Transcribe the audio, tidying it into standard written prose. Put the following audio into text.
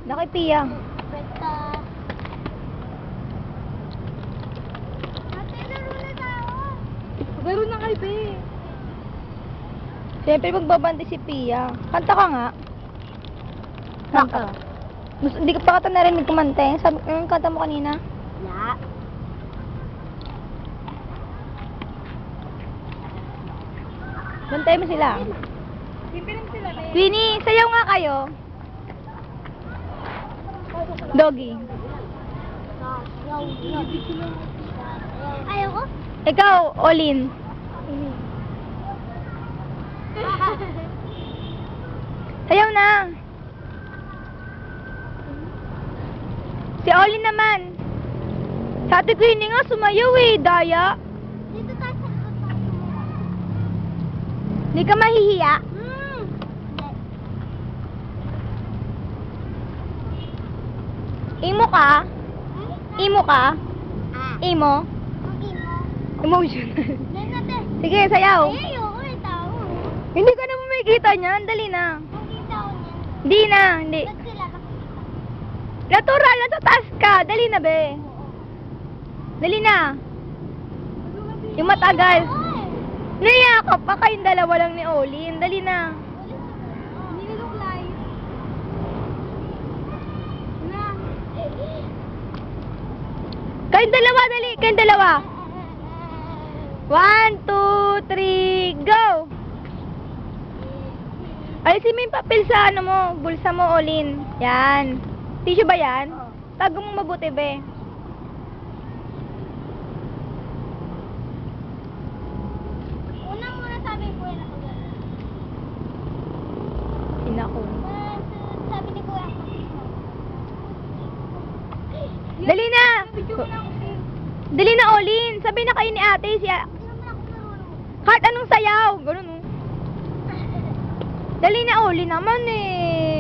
Laki Pia. Basta. Ate, laro na tayo. Laro na kayo, Pe. Siyempre magbabante si Pia. Kanta ka nga. Kanta ka. Hindi ka pa kata narinig kumante. Sabi, kanta mo kanina. La. Bantay mo sila. Winnie, sayaw nga kayo. Doggy. Ayoko. Ikaw, Olin. Sayaw na. Si Olin naman. Sa ate Queenie nga, sumayaw eh, daya. Dito tayo sa Hindi ka mahihiya. Imo ka? Imo ka? Imo? Emotional. Sige, sayaw. Ayoko may tao. Hindi ka naman makikita niyan. Dali na. Makita ko niyan. Hindi na, hindi. Ba't sila nakikita? Natural, nasa taas ka. Dali na, be. Dali na. Yung matagal. Naiyak ka pa kayong dalawa lang ni Olin. Dali na. Niluklay. Na. Kayong dalawa, dali. Kayong dalawa. 1, 2, 3, go! Alisin mo yung papel sa ano mo, bulsa mo, Olin. Yan. Tissue ba yan? Tago mo mabuti, be. Unang muna sabi ko yan ako. Inako. Sabi ni Kuya ako. Dali na! Dali na, Olin. Sabi na kayo ni ate. Hindi naman ako marunong. Heart, anong sayaw? Ganun, oh. Dali na, Olin naman, eh.